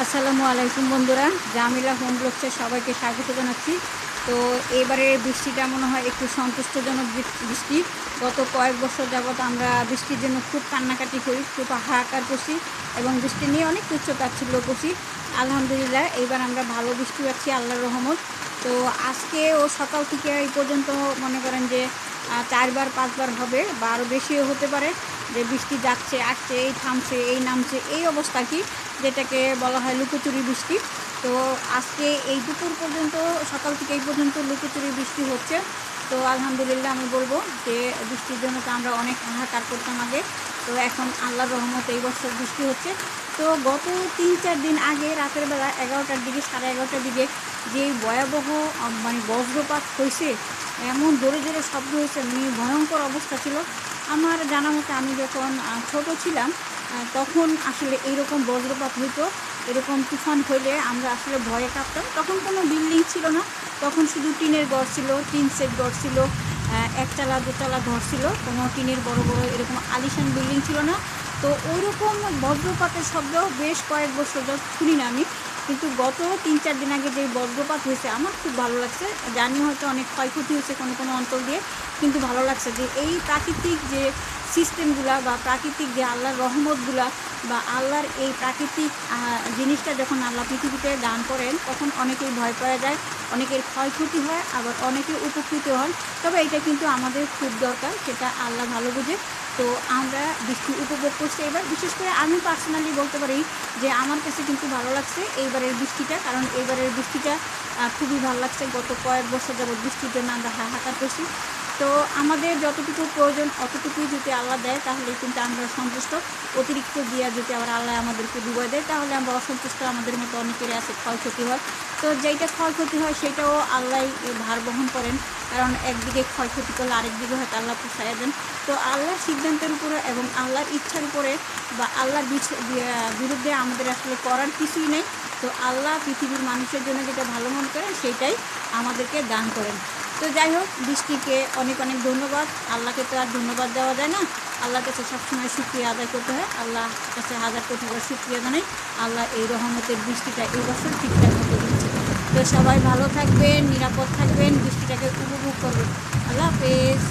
আসসালামু আলাইকুম বন্ধুরা, জামিলা হোম ব্লগসে সবাইকে স্বাগত জানাচ্ছি। তো এবারের বৃষ্টিটা মনে হয় একটু সন্তুষ্টজনক বৃষ্টি। গত কয়েক বছর যাবৎ আমরা বৃষ্টির জন্য খুব কান্নাকাটি করি, খুব হাহাকার করছি এবং বৃষ্টি নিয়ে অনেক তুচ্ছ তাচ্ছিল্য করছি। আলহামদুলিল্লাহ এইবার আমরা ভালো বৃষ্টি পাচ্ছি, আল্লাহর রহমত। তো আজকে ও সকাল থেকে এই পর্যন্ত মনে করেন যে 4বার 5বার হবে বা আরও বেশিও হতে পারে, যে বৃষ্টি যাচ্ছে আসছে, এই থামছে এই নামছে, এই অবস্থা কি, যেটাকে বলা হয় লুকোচুরি বৃষ্টি। তো আজকে এই দুপুর পর্যন্ত, সকাল থেকে এই পর্যন্ত লুকোচুরি বৃষ্টি হচ্ছে। তো আলহামদুলিল্লাহ আমি বলবো যে বৃষ্টির জন্য তো আমরা অনেক হাহাকার করতাম আগে, তো এখন আল্লাহর রহমত এই বছর বৃষ্টি হচ্ছে। তো গত 3-4 দিন আগে রাতের বেলা 11টার দিকে, 11:30টার দিকে যে ভয়াবহ বজ্রপাত হয়েছে, এমন জোরে জোরে শব্দ হয়েছে, ভয়ঙ্কর অবস্থা ছিল। আমার জানা মতে আমি যখন ছোট ছিলাম তখন আসলে এইরকম বজ্রপাত হইতো, এরকম তুফান হইলে আমরা আসলে ভয়ে কাঁপতাম। তখন কোনো বিল্ডিং ছিল না, তখন শুধু টিনের ঘর ছিল, টিন সেট ঘর ছিল, একতলা দোতলা ঘর ছিল, কোনো টিনের বড় বড় এরকম আলিশান বিল্ডিং ছিল না। তো ওইরকম বজ্রপাতের শব্দ বেশ কয়েক বছর ধরে শুনি না আমি, কিন্তু গত 3-4 দিন আগে যে বজ্রপাত হয়েছে আমার খুব ভালো লাগছে। জানি হয়তো অনেক ক্ষয়ক্ষতি হয়েছে কোনো কোনো অঞ্চল দিয়ে, কিন্তু ভালো লাগছে যে এই প্রাকৃতিক যে সিস্টেমগুলা বা প্রাকৃতিক যে আল্লাহর রহমতগুলা বা আল্লাহর এই প্রাকৃতিক জিনিসটা যখন আল্লাহ পৃথিবীতে দান করেন, তখন অনেকেই ভয় পাওয়া যায়, অনেকের ক্ষয়ক্ষতি হয়, আবার অনেকে উপকৃত হন। তবে এটা কিন্তু আমাদের খুব দরকার, সেটা আল্লাহ ভালো বুঝে। তো আমরা বৃষ্টি উপভোগ করছি এবার, বিশেষ করে আমি পার্সোনালি বলতে পারি যে আমার কাছে কিন্তু ভালো লাগছে এইবারের বৃষ্টিটা, কারণ এইবারের বৃষ্টিটা খুবই ভালো লাগছে। গত কয়েক বছর যাবৎ বৃষ্টির জন্য আমরা হাহাকার করছি। তো আমাদের যতটুকু প্রয়োজন অতটুকুই যদি আল্লাহ দেয় তাহলে কিন্তু আমরা সন্তুষ্ট। অতিরিক্ত দিয়া যদি আবার আল্লাহ আমাদেরকে ডুবাই দেয় তাহলে আমরা অসন্তুষ্ট। আমাদের মতো অনেকেরই আছে ক্ষয়ক্ষতি হয়, তো যেইটা ক্ষয়ক্ষতি হয় সেটাও আল্লাহ ভার বহন করেন, কারণ একদিকে ক্ষয়ক্ষতি করলে আরেকদিকে হয়তো আল্লাহ পোষায় দেন। তো আল্লাহর সিদ্ধান্তের উপরে এবং আল্লাহর ইচ্ছার উপরে বা আল্লাহর বিরুদ্ধে আমাদের আসলে করার কিছুই নেই। তো আল্লাহ পৃথিবীর মানুষের জন্য যেটা ভালো মনে করেন সেটাই আমাদেরকে দান করেন। তো যাই হোক, বৃষ্টিকে অনেক অনেক ধন্যবাদ। আল্লাহকে তো আর ধন্যবাদ দেওয়া যায় না, আল্লাহর কাছে সবসময় শুকরিয়া আদায় করতে হয়। আল্লাহর কাছে হাজার কোটিবার শুকরিয়া জানাই, আল্লাহ এই রহমতের বৃষ্টিটা এই বছর ঠিকঠাক মতো দিচ্ছে। তো সবাই ভালো থাকবেন, নিরাপদ থাকবেন, বৃষ্টিটাকে উপভোগ করবেন। আল্লাহ হাফেজ।